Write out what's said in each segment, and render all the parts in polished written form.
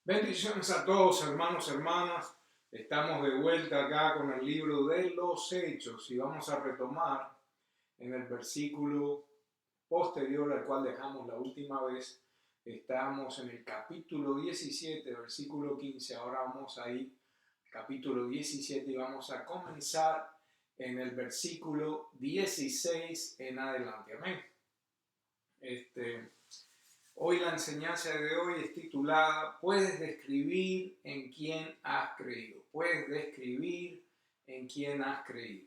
Bendiciones a todos, hermanos, hermanas. Estamos de vuelta acá con el libro de los Hechos y vamos a retomar en el versículo posterior al cual dejamos la última vez. Estamos en el capítulo 17, versículo 15. Ahora vamos a ir al capítulo 17 y vamos a comenzar en el versículo 16 en adelante. Amén. Hoy la enseñanza de hoy es titulada "Puedes describir en quién has creído". Puedes describir en quién has creído.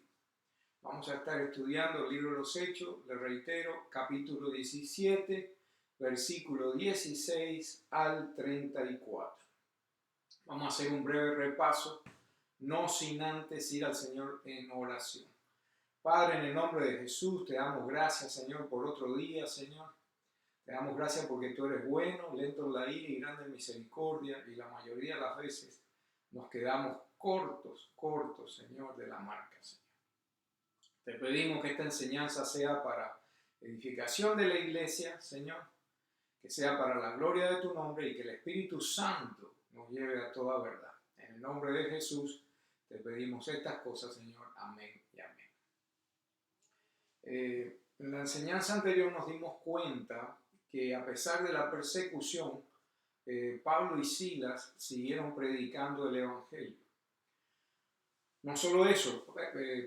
Vamos a estar estudiando el libro de los Hechos, le reitero, capítulo 17, versículo 16 al 34. Vamos a hacer un breve repaso, no sin antes ir al Señor en oración. Padre, en el nombre de Jesús, te damos gracias, Señor, por otro día, Señor. Te damos gracias porque tú eres bueno, lento en la ira y grande en misericordia, y la mayoría de las veces nos quedamos cortos, Señor, de la marca, Señor. Te pedimos que esta enseñanza sea para edificación de la iglesia, Señor, que sea para la gloria de tu nombre y que el Espíritu Santo nos lleve a toda verdad. En el nombre de Jesús te pedimos estas cosas, Señor. Amén y amén. En la enseñanza anterior nos dimos cuenta que a pesar de la persecución, Pablo y Silas siguieron predicando el Evangelio. No solo eso,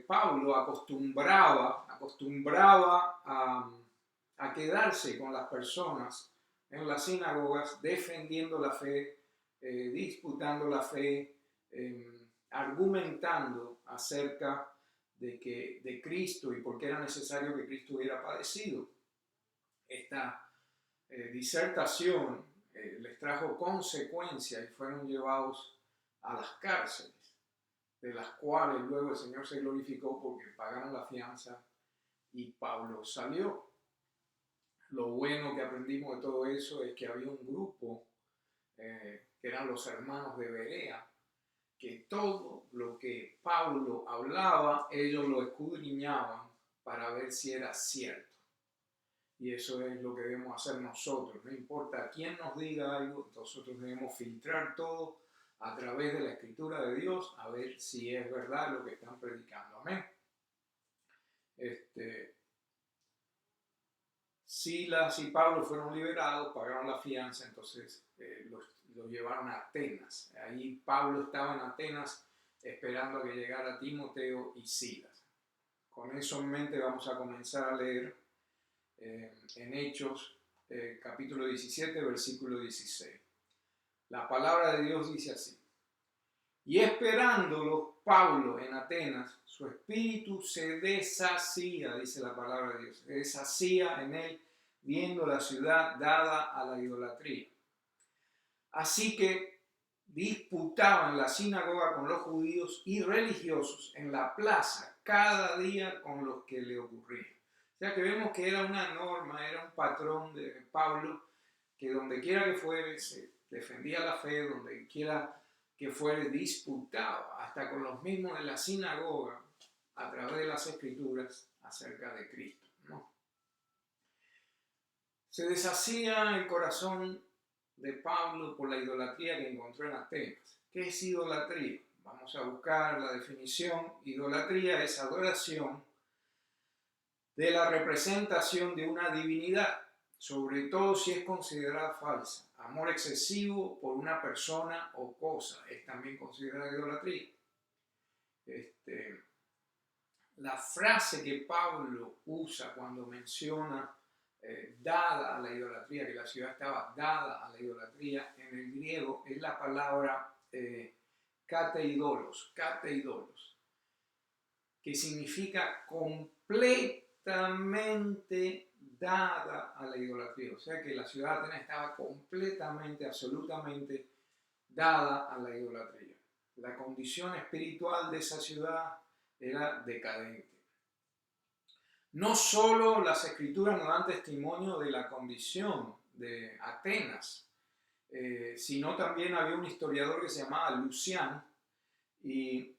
Pablo acostumbraba a quedarse con las personas en las sinagogas defendiendo la fe, disputando la fe, argumentando acerca de Cristo y por qué era necesario que Cristo hubiera padecido. Esta disertación les trajo consecuencias y fueron llevados a las cárceles, de las cuales luego el Señor se glorificó porque pagaron la fianza y Pablo salió. Lo bueno que aprendimos de todo eso es que había un grupo que eran los hermanos de Berea, que todo lo que Pablo hablaba, ellos lo escudriñaban para ver si era cierto. Y eso es lo que debemos hacer nosotros. No importa quién nos diga algo, nosotros debemos filtrar todo a través de la Escritura de Dios a ver si es verdad lo que están predicando. Amén. Silas y Pablo fueron liberados, pagaron la fianza, entonces los llevaron a Atenas. Ahí Pablo estaba en Atenas esperando a que llegara Timoteo y Silas. Con eso en mente vamos a comenzar a leer en Hechos, capítulo 17, versículo 16. La palabra de Dios dice así: y esperándolo Pablo en Atenas, su espíritu se deshacía, dice la palabra de Dios, se deshacía en él viendo la ciudad dada a la idolatría. Así que disputaba en la sinagoga con los judíos y religiosos en la plaza cada día con los que le ocurría. O sea que vemos que era una norma, era un patrón de Pablo, que donde quiera que fuere se defendía la fe, donde quiera que fuere disputaba, hasta con los mismos de la sinagoga, a través de las escrituras acerca de Cristo, ¿no? Se deshacía el corazón de Pablo por la idolatría que encontró en Atenas. ¿Qué es idolatría? Vamos a buscar la definición. Idolatría es adoración de la representación de una divinidad, sobre todo si es considerada falsa. Amor excesivo por una persona o cosa es también considerada idolatría. La frase que Pablo usa cuando menciona dada a la idolatría, que la ciudad estaba dada a la idolatría, en el griego es la palabra kateidolos, que significa completamente dada a la idolatría. O sea que la ciudad de Atenas estaba completamente, absolutamente dada a la idolatría. La condición espiritual de esa ciudad era decadente. No solo las escrituras nos dan testimonio de la condición de Atenas, sino también había un historiador que se llamaba Luciano, y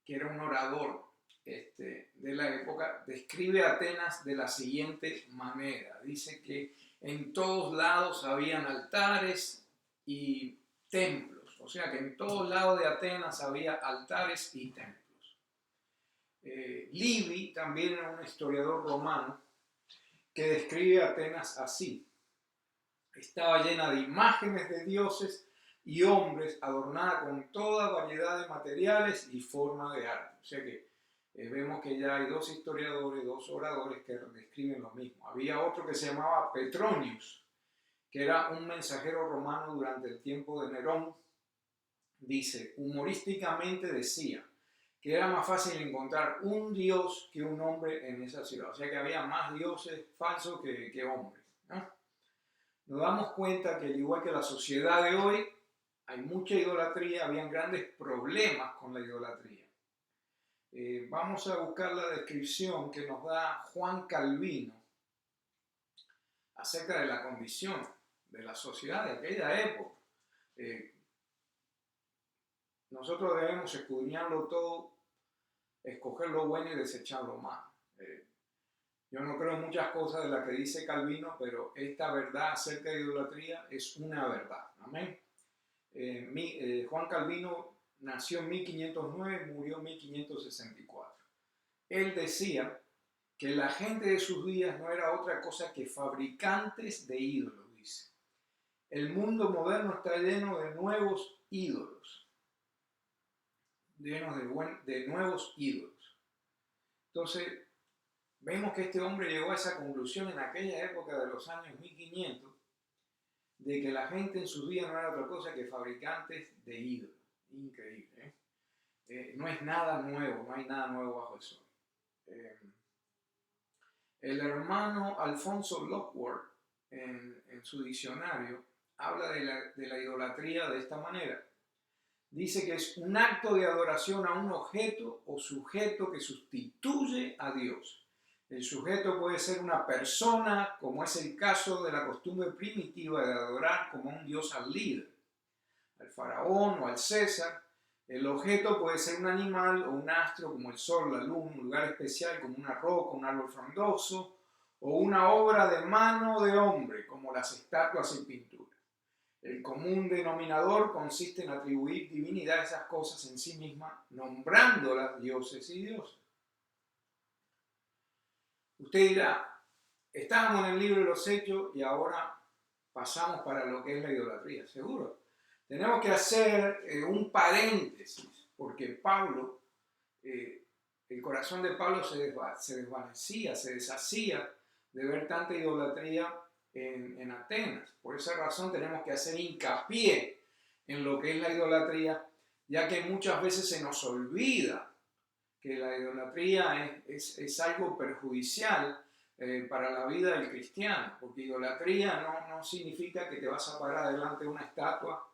que era un orador de la época, describe a Atenas de la siguiente manera. Dice que en todos lados habían altares y templos. O sea que en todos lados de Atenas había altares y templos. Livy también era un historiador romano que describe a Atenas así. Estaba llena de imágenes de dioses y hombres, adornada con toda variedad de materiales y forma de arte. O sea que vemos que ya hay dos historiadores, dos oradores que describen lo mismo. Había otro que se llamaba Petronius, que era un mensajero romano durante el tiempo de Nerón. Dice, humorísticamente decía que era más fácil encontrar un dios que un hombre en esa ciudad. O sea que había más dioses falsos que hombres, ¿no? Nos damos cuenta que al igual que la sociedad de hoy, hay mucha idolatría, habían grandes problemas con la idolatría. Vamos a buscar la descripción que nos da Juan Calvino acerca de la condición de la sociedad de aquella época. Nosotros debemos escudriñarlo todo, escoger lo bueno y desechar lo malo. Yo no creo en muchas cosas de las que dice Calvino, pero esta verdad acerca de idolatría es una verdad. Amén. Juan Calvino nació en 1509 y murió en 1564. Él decía que la gente de sus días no era otra cosa que fabricantes de ídolos, dice. El mundo moderno está lleno de nuevos ídolos. Llenos de nuevos ídolos. Entonces, vemos que este hombre llegó a esa conclusión en aquella época de los años 1500, de que la gente en sus días no era otra cosa que fabricantes de ídolos. Increíble, ¿eh? No es nada nuevo, no hay nada nuevo bajo el sol. El hermano Alfonso Lockwood, en su diccionario, habla de la idolatría de esta manera. Dice que es un acto de adoración a un objeto o sujeto que sustituye a Dios. El sujeto puede ser una persona, como es el caso de la costumbre primitiva de adorar como un dios al líder, al faraón o al César. El objeto puede ser un animal o un astro como el sol, la luna, un lugar especial como una roca, un árbol frondoso, o una obra de mano de hombre como las estatuas y pinturas. El común denominador consiste en atribuir divinidad a esas cosas en sí mismas, nombrándolas dioses y dioses. Usted dirá, estábamos en el libro de los Hechos y ahora pasamos para lo que es la idolatría. Seguro. Tenemos que hacer un paréntesis, porque Pablo, el corazón de Pablo se desvanecía, se deshacía de ver tanta idolatría en Atenas. Por esa razón tenemos que hacer hincapié en lo que es la idolatría, ya que muchas veces se nos olvida que la idolatría es algo perjudicial para la vida del cristiano, porque idolatría no significa que te vas a parar delante de una estatua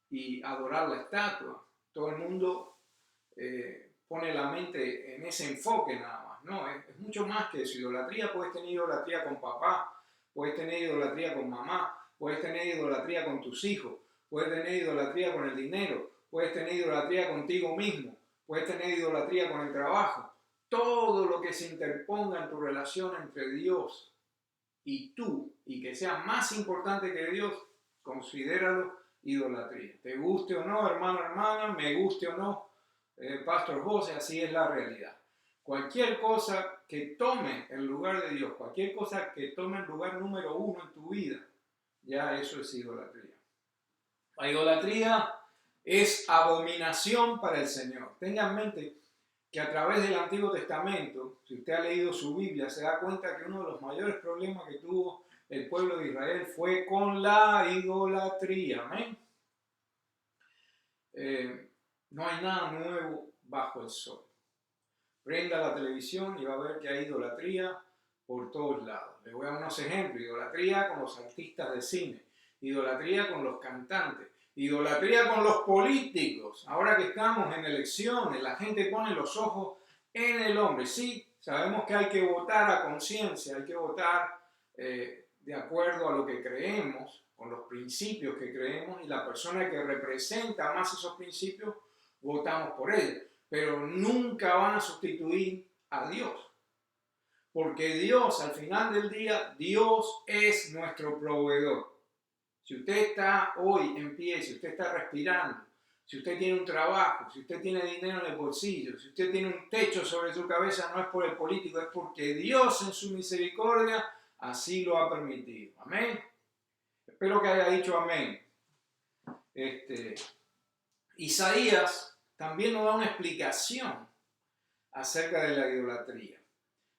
y adorar la estatua. Todo el mundo pone la mente en ese enfoque nada más. No, es mucho más que eso. Idolatría, puedes tener idolatría con papá, puedes tener idolatría con mamá, puedes tener idolatría con tus hijos, puedes tener idolatría con el dinero, puedes tener idolatría contigo mismo, puedes tener idolatría con el trabajo. Todo lo que se interponga en tu relación entre Dios y tú, y que sea más importante que Dios, considéralo idolatría. Te guste o no, hermano, hermana, me guste o no, Pastor José, así es la realidad. Cualquier cosa que tome el lugar de Dios, cualquier cosa que tome el lugar número uno en tu vida, ya eso es idolatría. La idolatría es abominación para el Señor. Tenga en mente que a través del Antiguo Testamento, si usted ha leído su Biblia, se da cuenta que uno de los mayores problemas que tuvo el pueblo de Israel fue con la idolatría. Amén. No hay nada nuevo bajo el sol. Prenda la televisión y va a ver que hay idolatría por todos lados. Les voy a dar unos ejemplos. Idolatría con los artistas de cine, idolatría con los cantantes, idolatría con los políticos. Ahora que estamos en elecciones, la gente pone los ojos en el hombre. Sí, sabemos que hay que votar a conciencia, hay que votar de acuerdo a lo que creemos, con los principios que creemos, y la persona que representa más esos principios, votamos por ella. Pero nunca van a sustituir a Dios. Porque Dios, al final del día, Dios es nuestro proveedor. Si usted está hoy en pie, si usted está respirando, si usted tiene un trabajo, si usted tiene dinero en el bolsillo, si usted tiene un techo sobre su cabeza, no es por el político, es porque Dios en su misericordia así lo ha permitido. Amén. Espero que haya dicho amén. Isaías también nos da una explicación acerca de la idolatría,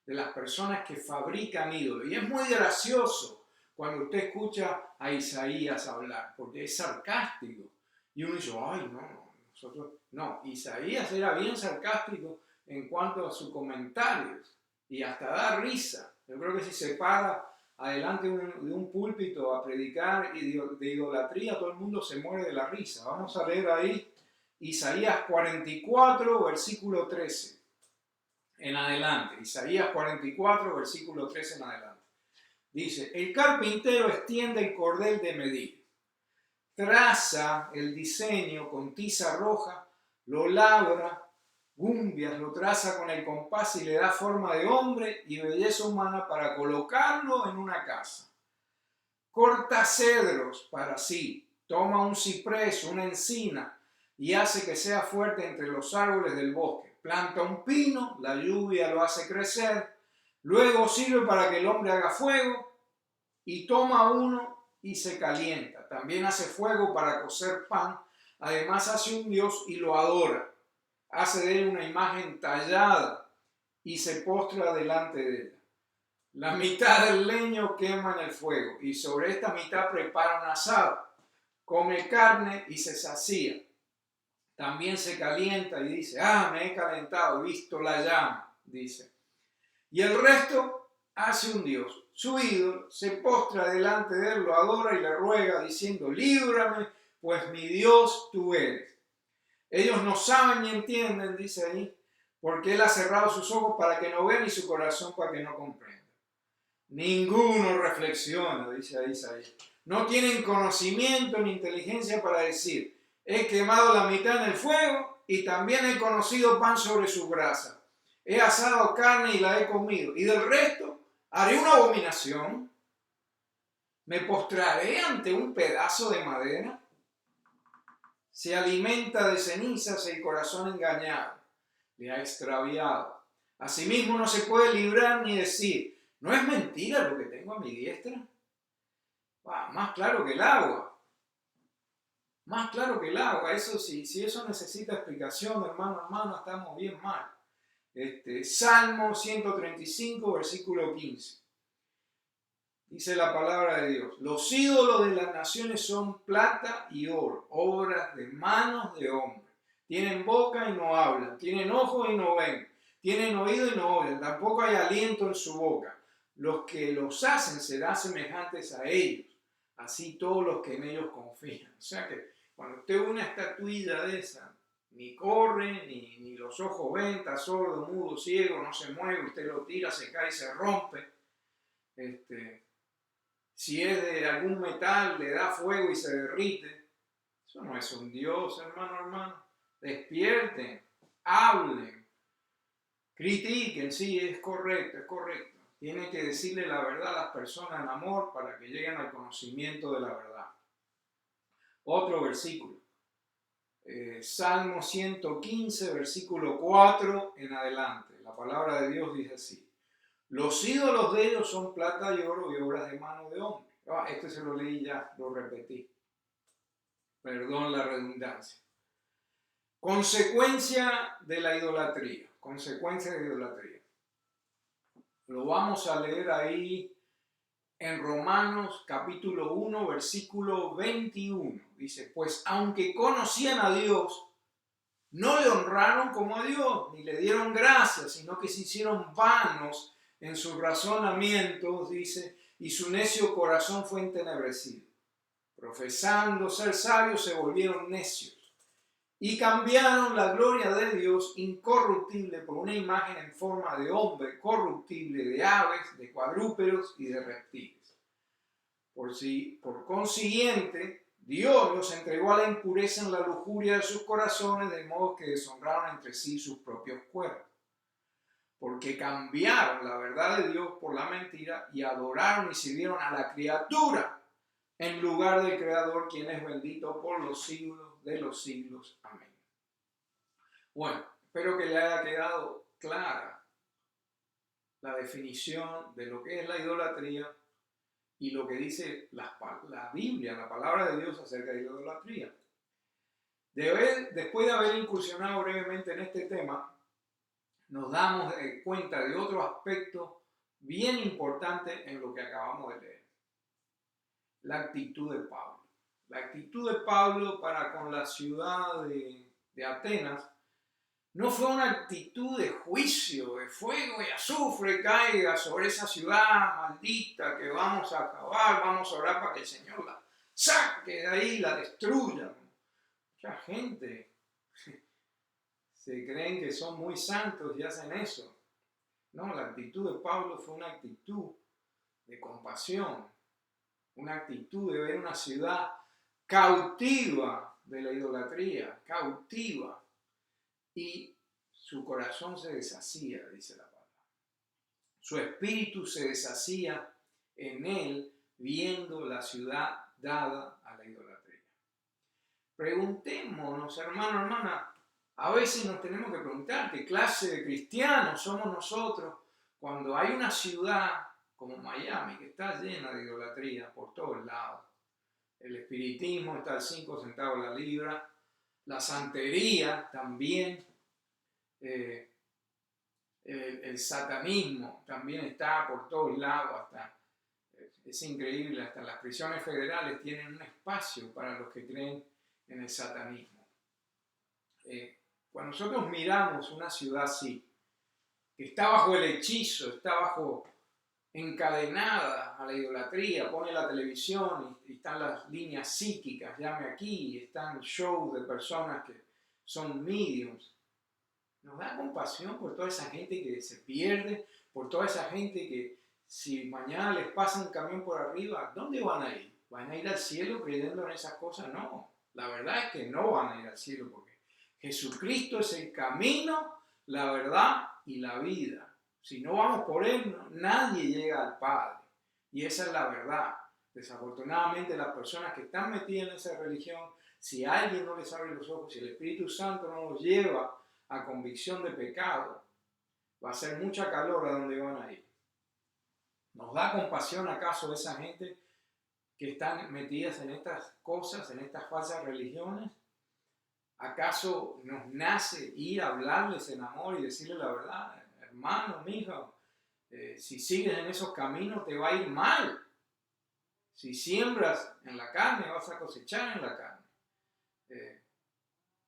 de las personas que fabrican ídolos. Y es muy gracioso cuando usted escucha a Isaías hablar, porque es sarcástico. Y uno dice, ay, no, nosotros... No, Isaías era bien sarcástico en cuanto a sus comentarios y hasta da risa. Yo creo que si se para adelante de un púlpito a predicar de idolatría, todo el mundo se muere de la risa. Vamos a leer ahí Isaías 44, versículo 13 en adelante. Isaías 44, versículo 13 en adelante. Dice, el carpintero extiende el cordel de medir, traza el diseño con tiza roja, lo labra, gumbias, lo traza con el compás y le da forma de hombre y belleza humana para colocarlo en una casa. Corta cedros para sí, toma un ciprés, una encina y hace que sea fuerte entre los árboles del bosque. Planta un pino, la lluvia lo hace crecer, luego sirve para que el hombre haga fuego y toma uno y se calienta. También hace fuego para cocer pan, además hace un dios y lo adora. Hace de él una imagen tallada y se postra delante de ella. La mitad del leño quema en el fuego y sobre esta mitad prepara un asado. Come carne y se sacía. También se calienta y dice, me he calentado, he visto la llama, dice. Y el resto hace un dios, su ídolo, se postra delante de él, lo adora y le ruega diciendo, líbrame, pues mi Dios tú eres. Ellos no saben ni entienden, dice ahí, porque él ha cerrado sus ojos para que no vean y su corazón para que no comprenda. Ninguno reflexiona, dice ahí Isaías. No tienen conocimiento ni inteligencia para decir, he quemado la mitad en el fuego y también he conocido pan sobre su brasa. He asado carne y la he comido. Y del resto haré una abominación. Me postraré ante un pedazo de madera. Se alimenta de cenizas el corazón engañado. Le ha extraviado. Asimismo no se puede librar ni decir, ¿no es mentira lo que tengo a mi diestra? Más claro que el agua. Más claro que el agua. Eso sí, si eso necesita explicación, hermano, estamos bien mal. Salmo 135, versículo 15. Dice la palabra de Dios. Los ídolos de las naciones son plata y oro, obras de manos de hombres. Tienen boca y no hablan, tienen ojos y no ven, tienen oído y no oyen, tampoco hay aliento en su boca. Los que los hacen serán semejantes a ellos, así todos los que en ellos confían. O sea que cuando usted ve una estatuilla de esa, ni corre, ni los ojos ven, está sordo, mudo, ciego, no se mueve, usted lo tira, se cae y se rompe. Si es de algún metal, le da fuego y se derrite. Eso no es un Dios, hermano. Despierten, hablen, critiquen, sí, es correcto. Tienen que decirle la verdad a las personas en amor para que lleguen al conocimiento de la verdad. Otro versículo. Salmo 115, versículo 4 en adelante. La palabra de Dios dice así. Los ídolos de ellos son plata y oro y obras de mano de hombre. Este se lo leí ya, lo repetí. Perdón la redundancia. Consecuencia de la idolatría. Lo vamos a leer ahí en Romanos capítulo 1, versículo 21. Dice, pues aunque conocían a Dios, no le honraron como a Dios, ni le dieron gracias, sino que se hicieron vanos en sus razonamientos, dice, y su necio corazón fue entenebrecido. Profesando ser sabios, se volvieron necios y cambiaron la gloria de Dios incorruptible por una imagen en forma de hombre corruptible, de aves, de cuadrúpedos y de reptiles. Por consiguiente, Dios los entregó a la impureza en la lujuria de sus corazones, de modo que deshonraron entre sí sus propios cuerpos. Porque cambiaron la verdad de Dios por la mentira y adoraron y sirvieron a la criatura en lugar del Creador, quien es bendito por los siglos de los siglos. Amén. Bueno, espero que le haya quedado clara la definición de lo que es la idolatría y lo que dice la Biblia, la palabra de Dios acerca de la idolatría. Después de haber incursionado brevemente en este tema, nos damos cuenta de otro aspecto bien importante en lo que acabamos de leer. La actitud de Pablo. La actitud de Pablo para con la ciudad de Atenas no fue una actitud de juicio, de fuego y azufre caiga sobre esa ciudad maldita que vamos a acabar, vamos a orar para que el Señor la saque de ahí, la destruya. Mucha gente se creen que son muy santos y hacen eso. No, la actitud de Pablo fue una actitud de compasión, una actitud de ver una ciudad cautiva de la idolatría, cautiva, y su corazón se deshacía, dice la palabra. Su espíritu se deshacía en él viendo la ciudad dada a la idolatría. Preguntémonos, hermano, hermana, a veces nos tenemos que preguntar qué clase de cristianos somos nosotros cuando hay una ciudad como Miami que está llena de idolatría por todos lados. El espiritismo está a 5 centavos la libra, la santería también, el satanismo también está por todos lados, es increíble, hasta las prisiones federales tienen un espacio para los que creen en el satanismo. Cuando nosotros miramos una ciudad así, que está bajo el hechizo, está encadenada a la idolatría, pone la televisión y están las líneas psíquicas, llame aquí, y están shows de personas que son mediums. Nos da compasión por toda esa gente que se pierde, por toda esa gente que si mañana les pasa un camión por arriba, ¿dónde van a ir? ¿Van a ir al cielo creyendo en esas cosas? No, la verdad es que no van a ir al cielo porque Jesucristo es el camino, la verdad y la vida. Si no vamos por Él, nadie llega al Padre. Y esa es la verdad. Desafortunadamente, las personas que están metidas en esa religión, si alguien no les abre los ojos, si el Espíritu Santo no los lleva a convicción de pecado, va a ser mucha calor a donde van a ir. ¿Nos da compasión acaso esa gente que están metidas en estas cosas, en estas falsas religiones? ¿Acaso nos nace ir a hablarles en amor y decirles la verdad? Hermano, mijo, si sigues en esos caminos te va a ir mal. Si siembras en la carne, vas a cosechar en la carne.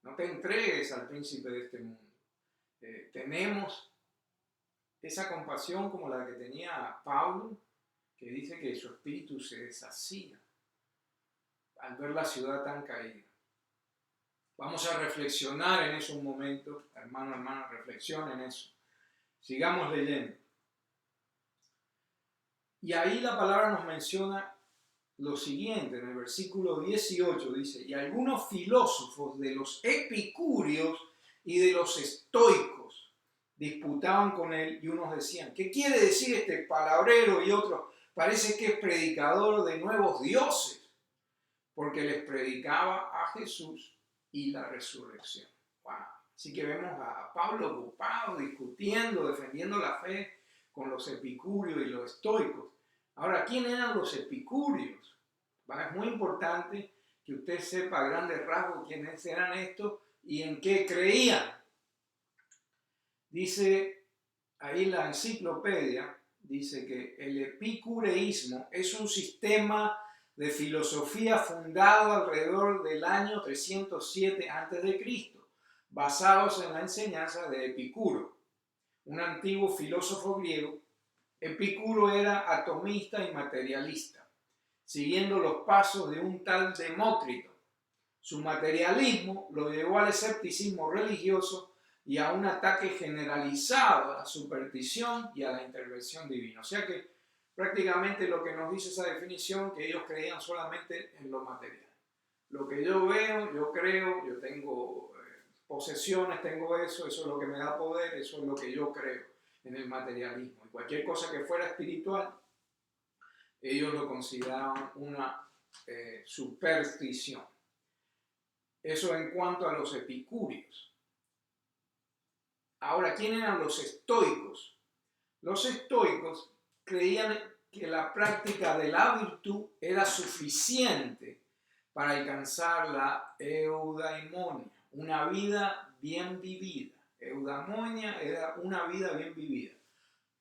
No te entregues al príncipe de este mundo. Tenemos esa compasión como la que tenía Pablo, que dice que su espíritu se deshacía al ver la ciudad tan caída. Vamos a reflexionar en eso un momento, hermano, hermana, reflexionen en eso. Sigamos leyendo. Y ahí la palabra nos menciona lo siguiente, en el versículo 18 dice, y algunos filósofos de los epicúreos y de los estoicos disputaban con él y unos decían, ¿qué quiere decir este palabrero? Y otros, parece que es predicador de nuevos dioses, porque les predicaba a Jesús y la resurrección. Wow. Así que vemos a Pablo ocupado, discutiendo, defendiendo la fe con los epicúreos y los estoicos. Ahora, ¿quién eran los epicúreos? Es muy importante que usted sepa a grandes rasgos quiénes eran estos y en qué creían. Dice ahí la enciclopedia, dice que el epicureísmo es un sistema de filosofía fundado alrededor del año 307 a.C., basados en la enseñanza de Epicuro, un antiguo filósofo griego. Epicuro era atomista y materialista, siguiendo los pasos de un tal Demócrito. Su materialismo lo llevó al escepticismo religioso y a un ataque generalizado a la superstición y a la intervención divina. O sea que prácticamente lo que nos dice esa definición, que ellos creían solamente en lo material. Lo que yo veo, yo creo, yo tengo posesiones, tengo eso es lo que me da poder, eso es lo que yo creo en el materialismo. Y cualquier cosa que fuera espiritual, ellos lo consideraban una superstición. Eso en cuanto a los epicúreos. Ahora, ¿quién eran los estoicos? Los estoicos creían que la práctica de la virtud era suficiente para alcanzar la eudaimonia, una vida bien vivida. Eudaimonia era una vida bien vivida.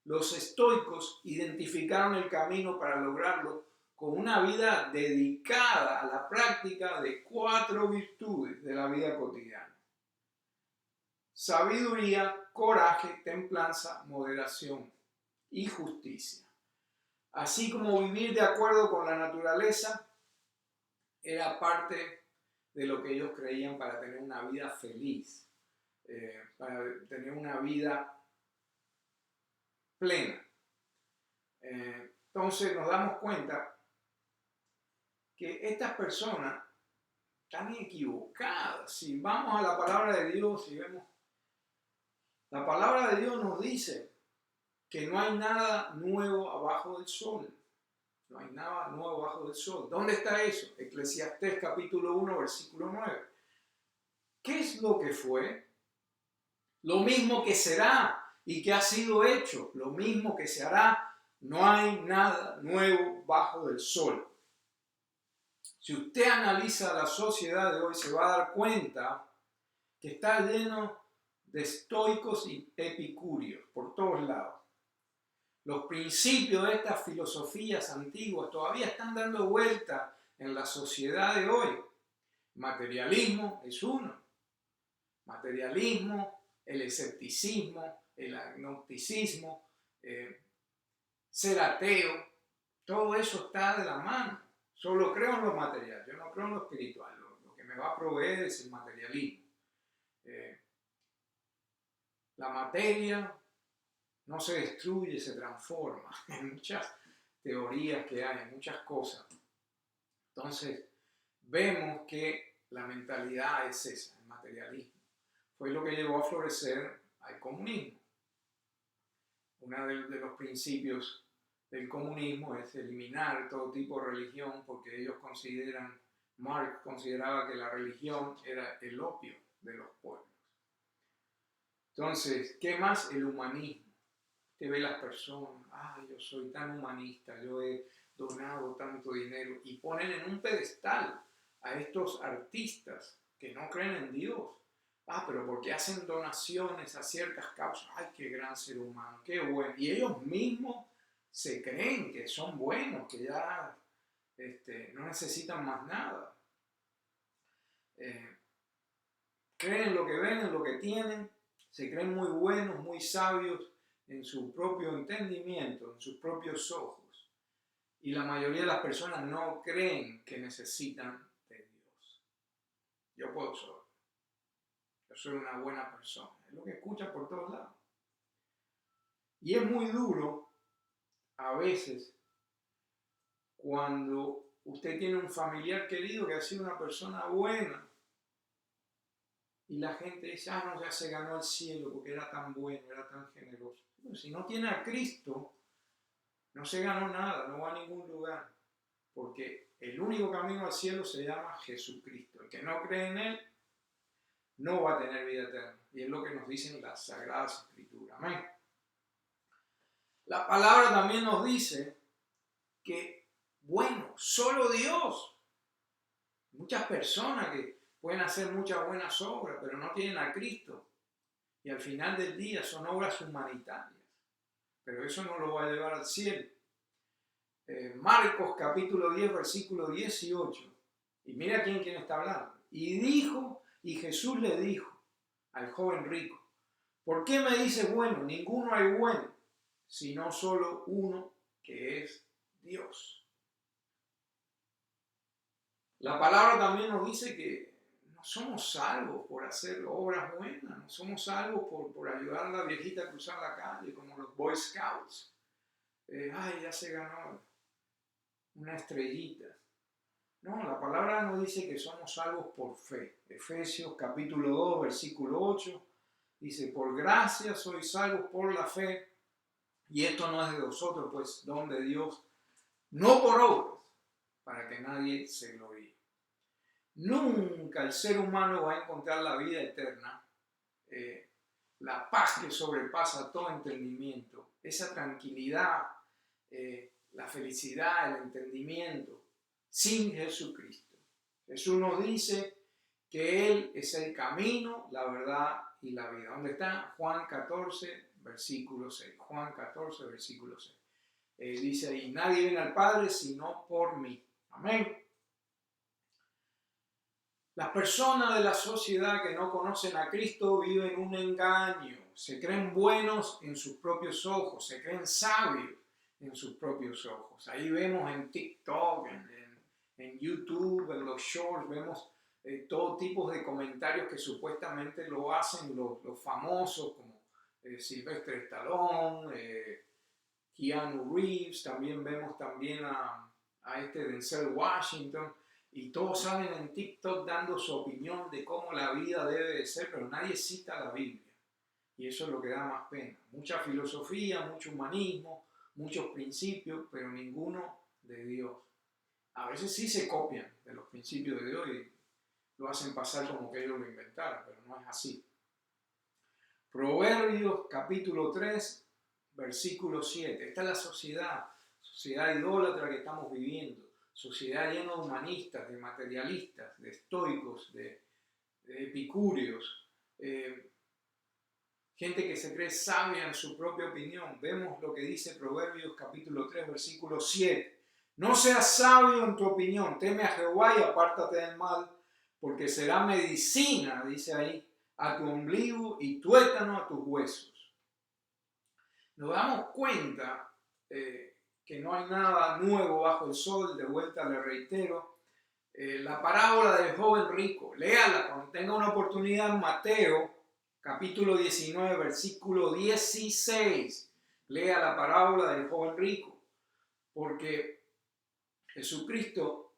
Los estoicos identificaron el camino para lograrlo con una vida dedicada a la práctica de 4 virtudes de la vida cotidiana: sabiduría, coraje, templanza, moderación y justicia. Así como vivir de acuerdo con la naturaleza era parte de lo que ellos creían para tener una vida feliz, para tener una vida plena. Entonces nos damos cuenta que estas personas están equivocadas. Si vamos a la palabra de Dios y vemos, la palabra de Dios nos dice que no hay nada nuevo abajo del sol. No hay nada nuevo abajo del sol. ¿Dónde está eso? Eclesiastés capítulo 1, versículo 9. ¿Qué es lo que fue? Lo mismo que será y que ha sido hecho, lo mismo que se hará. No hay nada nuevo bajo del sol. Si usted analiza la sociedad de hoy, se va a dar cuenta que está lleno de estoicos y epicúreos por todos lados. Los principios de estas filosofías antiguas todavía están dando vuelta en la sociedad de hoy. Materialismo es uno. Materialismo, el escepticismo, el agnosticismo, ser ateo, todo eso está de la mano. Solo creo en lo material, yo no creo en lo espiritual. Lo que me va a proveer es el materialismo. La materia no se destruye, se transforma. Hay muchas teorías que hay, muchas cosas. Entonces, vemos que la mentalidad es esa, el materialismo. Fue lo que llevó a florecer al comunismo. Uno de los principios del comunismo es eliminar todo tipo de religión, porque ellos consideran, Marx consideraba que la religión era el opio de los pueblos. Entonces, ¿qué más? El humanismo. Usted ve las personas, yo soy tan humanista, yo he donado tanto dinero, y ponen en un pedestal a estos artistas que no creen en Dios. Pero porque hacen donaciones a ciertas causas, qué gran ser humano, qué bueno. Y ellos mismos se creen que son buenos, que ya no necesitan más nada. Creen en lo que ven, en lo que tienen, se creen muy buenos, muy sabios en su propio entendimiento, en sus propios ojos. Y la mayoría de las personas no creen que necesitan de Dios. Yo puedo solo. Yo soy una buena persona. Es lo que escucha por todos lados. Y es muy duro a veces cuando usted tiene un familiar querido que ha sido una persona buena y la gente dice, no, ya se ganó el cielo porque era tan bueno, era tan generoso. Pero si no tiene a Cristo, no se ganó nada, no va a ningún lugar, porque el único camino al cielo se llama Jesucristo. El que no cree en Él no va a tener vida eterna. Y es lo que nos dicen las Sagradas Escrituras. Amén. La palabra también nos dice que, solo Dios. Muchas personas que pueden hacer muchas buenas obras, pero no tienen a Cristo. Y al final del día son obras humanitarias. Pero eso no lo va a llevar al cielo. Marcos capítulo 10, versículo 18. Y mira quién está hablando. Y Jesús le dijo al joven rico, ¿por qué me dices bueno? Ninguno hay bueno, sino solo uno, que es Dios. La palabra también nos dice que no somos salvos por hacer obras buenas, no somos salvos por ayudar a la viejita a cruzar la calle, como los Boy Scouts. Ya se ganó una estrellita. No, la palabra nos dice que somos salvos por fe. Efesios capítulo 2, versículo 8, dice, por gracia sois salvos por la fe, y esto no es de vosotros, pues don de Dios, no por obras, para que nadie se gloríe. Nunca el ser humano va a encontrar la vida eterna, la paz que sobrepasa todo entendimiento, esa tranquilidad, la felicidad, el entendimiento, sin Jesucristo. Jesús nos dice que Él es el camino, la verdad y la vida. ¿Dónde está? Juan 14, versículo 6. Juan 14, versículo 6. Dice ahí, nadie viene al Padre sino por mí. Amén. Las personas de la sociedad que no conocen a Cristo viven un engaño. Se creen buenos en sus propios ojos, se creen sabios en sus propios ojos. Ahí vemos en TikTok, en YouTube, en los shorts, vemos todo tipo de comentarios que supuestamente lo hacen los famosos como Sylvester Stallone, Keanu Reeves, también vemos también a Denzel Washington, y todos salen en TikTok dando su opinión de cómo la vida debe de ser, pero nadie cita la Biblia. Y eso es lo que da más pena. Mucha filosofía, mucho humanismo, muchos principios, pero ninguno de Dios. A veces sí se copian de los principios de Dios y lo hacen pasar como que ellos lo inventaron, pero no es así. Proverbios capítulo 3, versículo 7. Esta es la sociedad idólatra que estamos viviendo. Sociedad llena de humanistas, de materialistas, de estoicos, de epicúreos, gente que se cree sabia en su propia opinión. Vemos lo que dice Proverbios capítulo 3, versículo 7. No seas sabio en tu opinión, teme a Jehová y apártate del mal, porque será medicina, dice ahí, a tu ombligo y tuétano a tus huesos. Nos damos cuenta que no hay nada nuevo bajo el sol. De vuelta le reitero, la parábola del joven rico, léala cuando tenga una oportunidad. Mateo capítulo 19, versículo 16, lea la parábola del joven rico, porque Jesucristo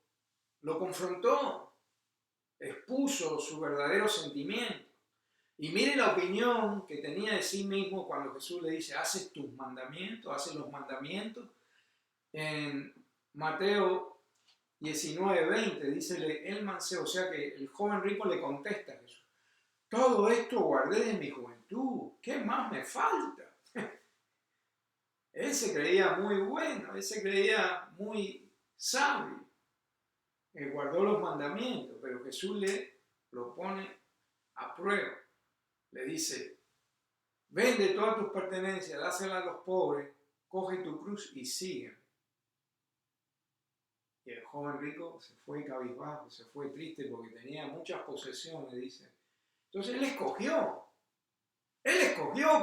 lo confrontó, expuso su verdadero sentimiento. Y mire la opinión que tenía de sí mismo cuando Jesús le dice, haces tus mandamientos, haces los mandamientos. En Mateo 19, 20, dícele el mancebo, o sea que el joven rico le contesta a Jesús, todo esto guardé de mi juventud, ¿qué más me falta? Él se creía muy bueno, él se creía muy sabio, él guardó los mandamientos, pero Jesús le lo pone a prueba, le dice, vende todas tus pertenencias, dáselas a los pobres, coge tu cruz y sigue. Y el joven rico se fue cabizbajo, se fue triste porque tenía muchas posesiones, dice. Entonces él escogió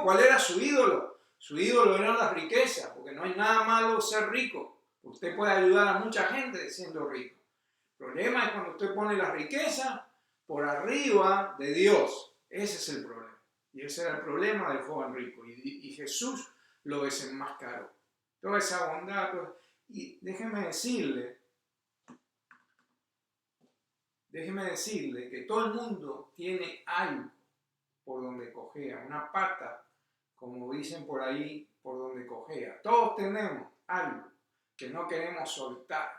cuál era su ídolo. Su ídolo eran las riquezas, porque no hay nada malo ser rico. Usted puede ayudar a mucha gente siendo rico. El problema es cuando usted pone la riqueza por arriba de Dios. Ese es el problema. Y ese era el problema del joven rico. Y Jesús lo desenmascaró. Toda esa bondad. Y déjeme decirle que todo el mundo tiene algo por donde cojea, una pata, como dicen por ahí, por donde cojea. Todos tenemos algo que no queremos soltar.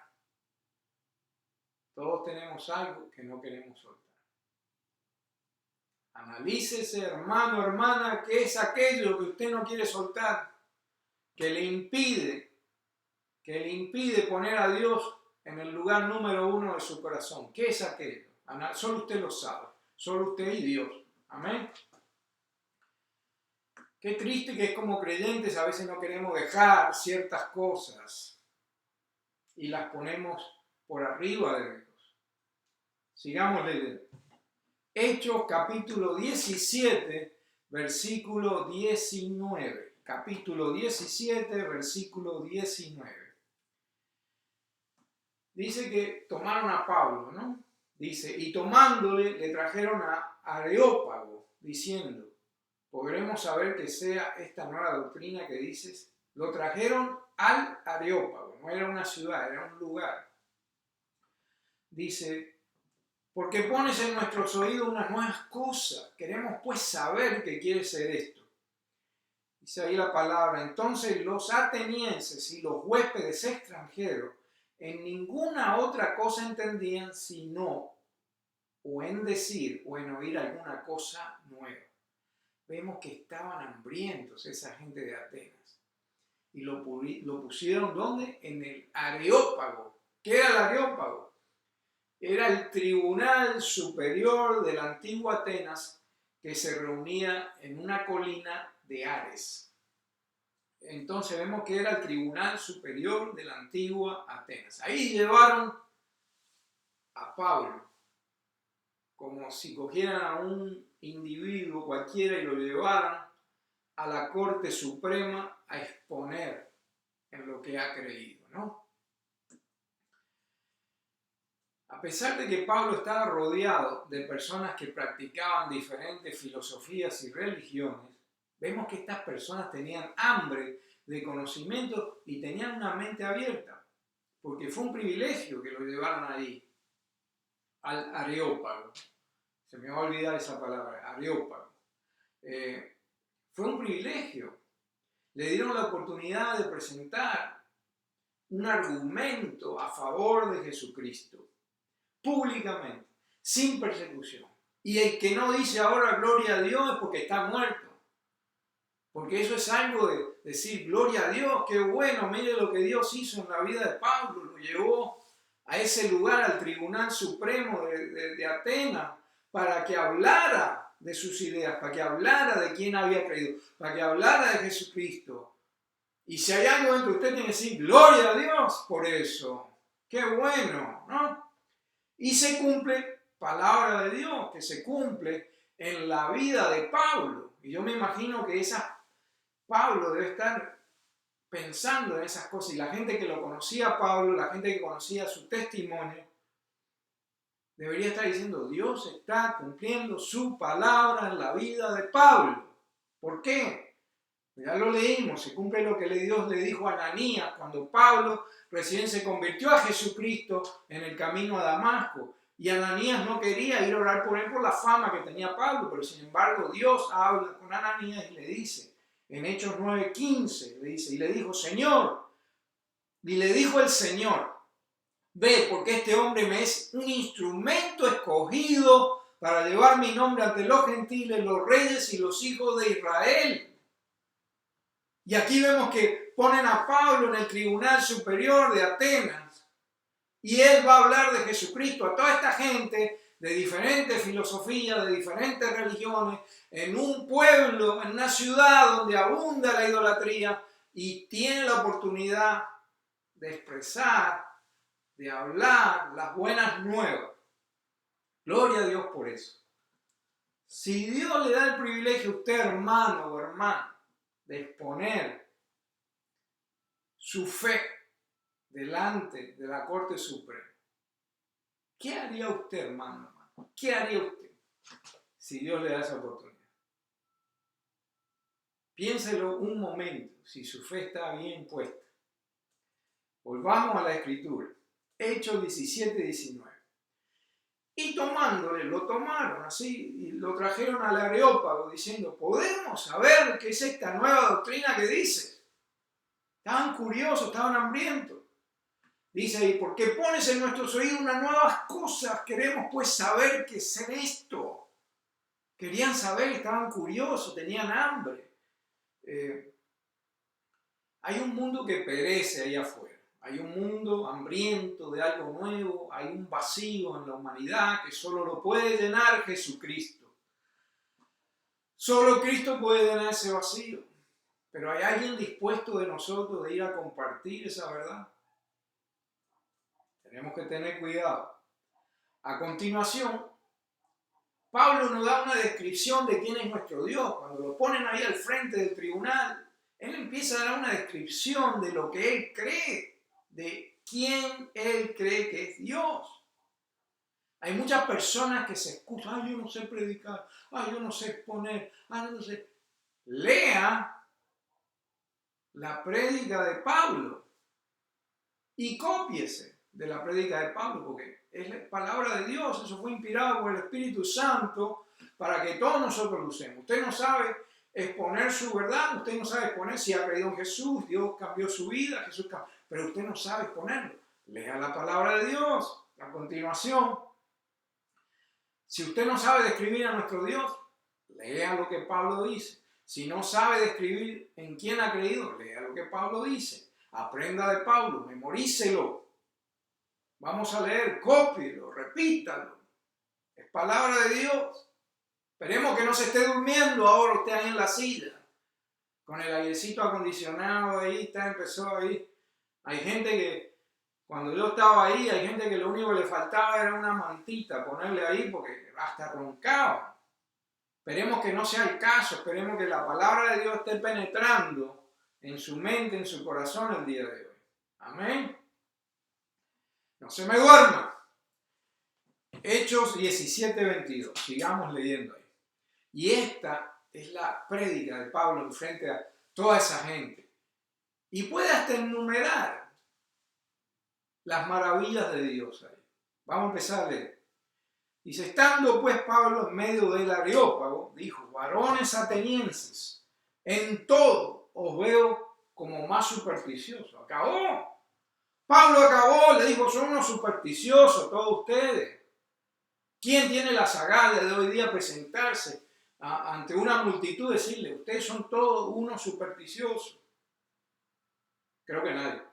Todos tenemos algo que no queremos soltar. Analícese, hermano, hermana, qué es aquello que usted no quiere soltar, que le impide poner a Dios en el lugar número 1 de su corazón. ¿Qué es aquello? Solo usted lo sabe, solo usted y Dios. Amén. Qué triste que es como creyentes a veces no queremos dejar ciertas cosas y las ponemos por arriba de Dios. Sigamos leyendo. Hechos capítulo 17, versículo 19. Capítulo 17, versículo 19. Dice que tomaron a Pablo, ¿no? Dice, y tomándole le trajeron a Areópago, diciendo, podremos saber que sea esta nueva doctrina que dices. Lo trajeron al Areópago, no era una ciudad, era un lugar. Dice, porque pones en nuestros oídos unas nuevas cosas, queremos pues saber qué quiere ser esto. Dice ahí la palabra, entonces los atenienses y los huéspedes extranjeros En ninguna otra cosa entendían sino o en decir o en oír alguna cosa nueva. Vemos que estaban hambrientos esa gente de Atenas. Y lo pusieron ¿dónde? En el Areópago. ¿Qué era el Areópago? Era el tribunal superior de la antigua Atenas que se reunía en una colina de Ares. Entonces vemos que era el tribunal superior de la antigua Atenas. Ahí llevaron a Pablo, como si cogieran a un individuo cualquiera y lo llevaran a la Corte Suprema a exponer en lo que ha creído, ¿no? A pesar de que Pablo estaba rodeado de personas que practicaban diferentes filosofías y religiones, vemos que estas personas tenían hambre de conocimiento y tenían una mente abierta, porque fue un privilegio que lo llevaran ahí, al Areópago. Se me va a olvidar esa palabra, Areópago. Fue un privilegio. Le dieron la oportunidad de presentar un argumento a favor de Jesucristo, públicamente, sin persecución. Y el que no dice ahora gloria a Dios es porque está muerto. Porque eso es algo de decir gloria a Dios, qué bueno, mire lo que Dios hizo en la vida de Pablo, lo llevó a ese lugar, al Tribunal Supremo de Atenas, para que hablara de sus ideas, para que hablara de quién había creído, para que hablara de Jesucristo. Y si hay algo dentro de usted, tiene que decir gloria a Dios por eso. Qué bueno, ¿no? Y se cumple palabra de Dios, que se cumple en la vida de Pablo. Y yo me imagino que Pablo debe estar pensando en esas cosas. Y la gente que lo conocía a Pablo, la gente que conocía su testimonio, debería estar diciendo, Dios está cumpliendo su palabra en la vida de Pablo. ¿Por qué? Ya lo leímos, se cumple lo que Dios le dijo a Ananías cuando Pablo recién se convirtió a Jesucristo en el camino a Damasco. Y Ananías no quería ir a orar por él por la fama que tenía Pablo, pero sin embargo Dios habla con Ananías y le dice, en Hechos 9:15, le dice, y le dijo, Señor, y le dijo el Señor, ve, porque este hombre me es un instrumento escogido para llevar mi nombre ante los gentiles, los reyes y los hijos de Israel. Y aquí vemos que ponen a Pablo en el Tribunal Superior de Atenas y él va a hablar de Jesucristo a toda esta gente de diferentes filosofías, de diferentes religiones, en un pueblo, en una ciudad donde abunda la idolatría y tiene la oportunidad de expresar, de hablar las buenas nuevas. Gloria a Dios por eso. Si Dios le da el privilegio a usted, hermano o hermana, de exponer su fe delante de la Corte Suprema, ¿qué haría usted, hermano? ¿Qué haría usted si Dios le da esa oportunidad? Piénselo un momento, si su fe está bien puesta. Volvamos a la Escritura. Hechos 17:19. Y tomándole, lo tomaron así y lo trajeron al Areópago diciendo, ¿podemos saber qué es esta nueva doctrina que dices? Estaban curiosos, estaban hambrientos. Dice ahí, porque pones en nuestros oídos unas nuevas cosas, queremos pues saber qué es esto. Querían saber, estaban curiosos, tenían hambre. Hay un mundo que perece ahí afuera. Hay un mundo hambriento de algo nuevo, hay un vacío en la humanidad que solo lo puede llenar Jesucristo. Solo Cristo puede llenar ese vacío. Pero ¿hay alguien dispuesto de nosotros de ir a compartir esa verdad? Tenemos que tener cuidado. A continuación, Pablo nos da una descripción de quién es nuestro Dios. Cuando lo ponen ahí al frente del tribunal, él empieza a dar una descripción de lo que él cree, de quién él cree que es Dios. Hay muchas personas que se excusan, yo no sé predicar, yo no sé exponer, no sé. Lea la prédica de Pablo y cópiese de la prédica de Pablo, porque es la palabra de Dios, eso fue inspirado por el Espíritu Santo para que todos nosotros lo usemos. Usted no sabe exponer su verdad, usted no sabe exponer si ha creído en Jesús, Dios cambió su vida, Jesús cambió, pero usted no sabe exponerlo. lea la palabra de Dios. A continuación, si usted no sabe describir a nuestro Dios, lea lo que Pablo dice. Si no sabe describir en quién ha creído, lea lo que Pablo dice. Aprenda de Pablo, memorícelo. Vamos a leer, cópielo, repítalo. Es palabra de Dios. Esperemos que no se esté durmiendo ahora usted ahí en la silla, con el airecito acondicionado ahí, empezó ahí. Hay gente que, cuando yo estaba ahí, hay gente que lo único que le faltaba era una mantita, ponerle ahí porque hasta roncaba. Esperemos que no sea el caso, esperemos que la palabra de Dios esté penetrando en su mente, en su corazón el día de hoy. Amén. No se me duerma. Hechos 17:22. Sigamos leyendo ahí. Y esta es la prédica de Pablo en frente a toda esa gente. Y puede hasta enumerar las maravillas de Dios ahí. Vamos a empezar a leer. Dice, estando pues Pablo en medio del Areópago, dijo, varones atenienses, en todo os veo como más supersticiosos. Acabó. Pablo acabó, le dijo, son unos supersticiosos todos ustedes. ¿Quién tiene las agallas de hoy día presentarse ante una multitud y decirle, ustedes son todos unos supersticiosos? Creo que nadie.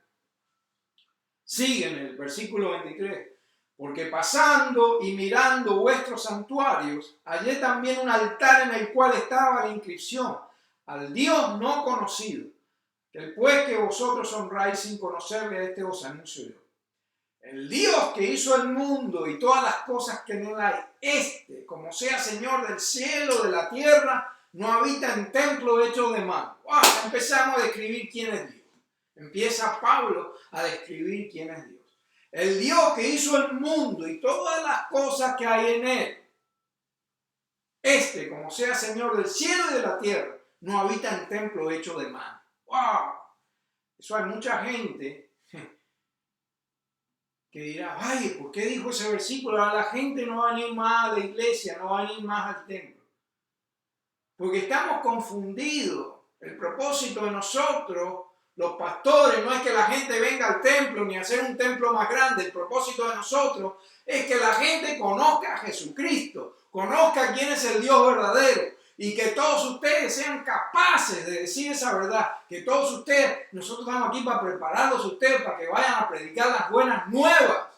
Sigue en el versículo 23. Porque pasando y mirando vuestros santuarios, hallé también un altar en el cual estaba la inscripción, al Dios no conocido, que pues que vosotros honráis sin conocerle, a este os anuncio yo. El Dios que hizo el mundo y todas las cosas que en él hay, como sea Señor del cielo, de la tierra, no habita en templo hecho de mano. ¡Wow! Empezamos a describir quién es Dios. Empieza Pablo a describir quién es Dios. El Dios que hizo el mundo y todas las cosas que hay en él. Como sea Señor del cielo y de la tierra, no habita en templo hecho de mano. ¡Wow! Eso hay mucha gente que dirá, ay, ¿por qué dijo ese versículo? Ahora la gente no va a venir más a la iglesia, no va a venir más al templo. Porque estamos confundidos. El propósito de nosotros, los pastores, no es que la gente venga al templo ni hacer un templo más grande. El propósito de nosotros es que la gente conozca a Jesucristo, conozca quién es el Dios verdadero y que todos ustedes sean capaces de decir esa verdad. Que todos ustedes, nosotros estamos aquí para prepararlos a ustedes para que vayan a predicar las buenas nuevas.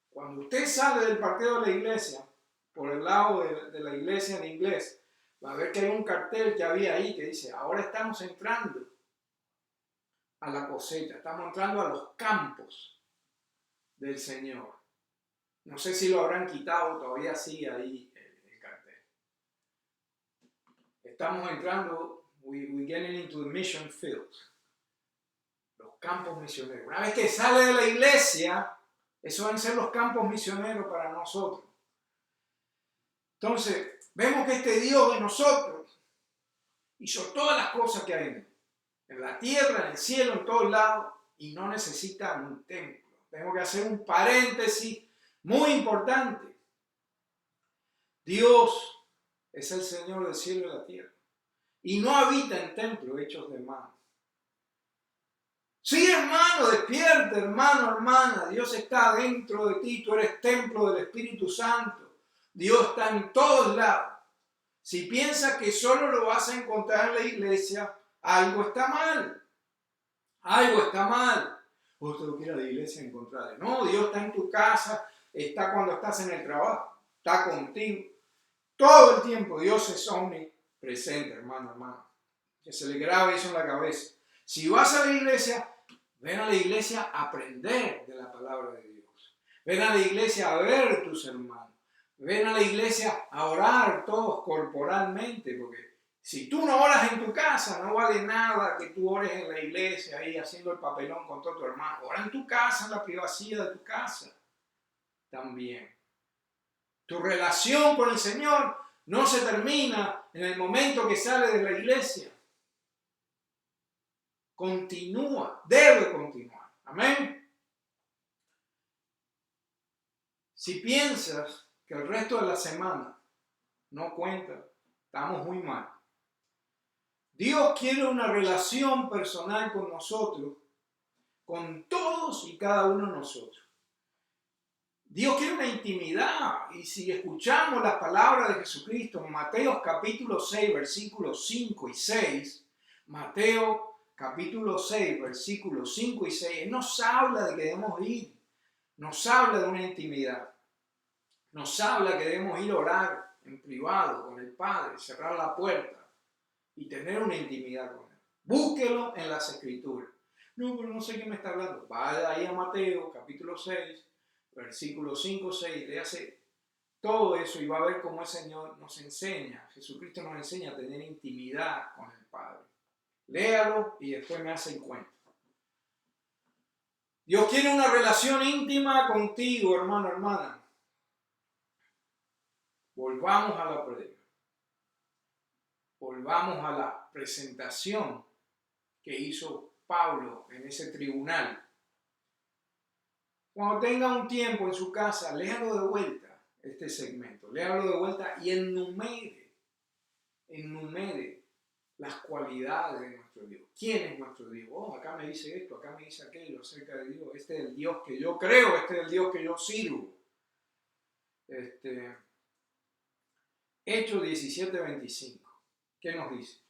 Cuando usted sale del partido de la iglesia, por el lado de la iglesia en inglés, va a ver que hay un cartel que había ahí que dice, ahora estamos entrando a la cosecha, estamos entrando a los campos del Señor. No sé si lo habrán quitado, todavía sigue ahí el cartel. Estamos entrando, we're getting into the mission field, los campos misioneros. Una vez que sale de la iglesia, esos van a ser los campos misioneros para nosotros. Entonces, vemos que este Dios de nosotros hizo todas las cosas que hay en la tierra, en el cielo, en todos lados, y no necesita un templo. Tengo que hacer un paréntesis muy importante. Dios es el Señor del cielo y de la tierra, y no habita en templos hechos de mano. Sí, hermano, despierta, hermano, hermana. Dios está dentro de ti, tú eres templo del Espíritu Santo. Dios está en todos lados. Si piensas que solo lo vas a encontrar en la iglesia, algo está mal. Algo está mal. Vos tengo que ir a la iglesia a encontrarle. No, Dios está en tu casa, está cuando estás en el trabajo, está contigo. Todo el tiempo Dios es omnipresente, hermano, hermano. Que se le grabe eso en la cabeza. Si vas a la iglesia, ven a la iglesia a aprender de la palabra de Dios. Ven a la iglesia a ver tus hermanos. Ven a la iglesia a orar todos corporalmente, porque si tú no oras en tu casa, no vale nada que tú ores en la iglesia ahí haciendo el papelón con todo tu hermano. Ora en tu casa, en la privacidad de tu casa también. Tu relación con el Señor no se termina en el momento que sales de la iglesia. Continúa, debe continuar. Amén. Si piensas que el resto de la semana no cuenta, estamos muy mal. Dios quiere una relación personal con nosotros con todos y cada uno de nosotros. Dios quiere una intimidad, y si escuchamos las palabras de Jesucristo en Mateo capítulo 6, versículos 5 y 6, Mateo capítulo 6, versículos 5 y 6, Él nos habla de que debemos ir, nos habla de una intimidad, nos habla que debemos ir a orar en privado con el Padre, cerrar la puerta y tener una intimidad con Él. Búsquelo en las Escrituras. No, pero no sé qué me está hablando. Vaya ahí a Mateo capítulo 6, versículos 5, 6, léase todo eso y va a ver cómo el Señor nos enseña, Jesucristo nos enseña a tener intimidad con el Padre. Léalo y después me hace el cuento. Dios quiere una relación íntima contigo, hermano, hermana. Volvamos a la prédica. Volvamos a la presentación que hizo Pablo en ese tribunal. Cuando tenga un tiempo en su casa, léalo de vuelta este segmento. Léalo de vuelta y enumere las cualidades de nuestro Dios. ¿Quién es nuestro Dios? Oh, acá me dice esto, acá me dice aquello acerca de Dios. Este es el Dios que yo creo, este es el Dios que yo sirvo. Hechos 17:25. ¿Qué nos dice?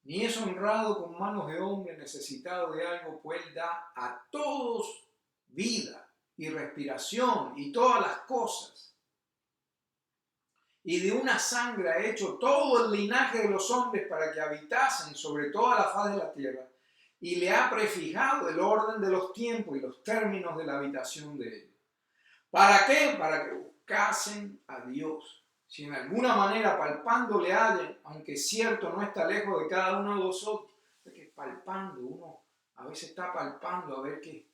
Ni es honrado con manos de hombre necesitado de algo, pues Él da a todos vida y respiración y todas las cosas. Y de una sangre ha hecho todo el linaje de los hombres para que habitasen sobre toda la faz de la tierra, y le ha prefijado el orden de los tiempos y los términos de la habitación de ellos. ¿Para qué? Para que buscasen a Dios. Si en alguna manera palpando le hallen, aunque cierto no está lejos de cada uno de vosotros, porque palpando, uno a veces está palpando a ver qué.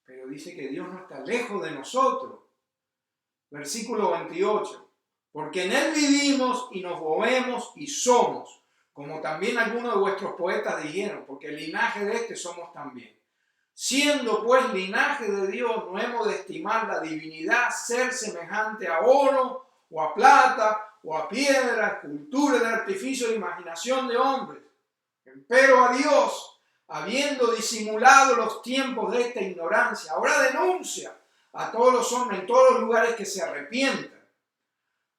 Pero dice que Dios no está lejos de nosotros. Versículo 28. Porque en Él vivimos y nos movemos y somos, como también algunos de vuestros poetas dijeron, porque el linaje de este somos también. Siendo pues linaje de Dios, no hemos de estimar la divinidad ser semejante a oro o a plata o a piedra, escultura de artificio de imaginación de hombres. Empero a Dios, habiendo disimulado los tiempos de esta ignorancia, ahora denuncia a todos los hombres en todos los lugares que se arrepientan,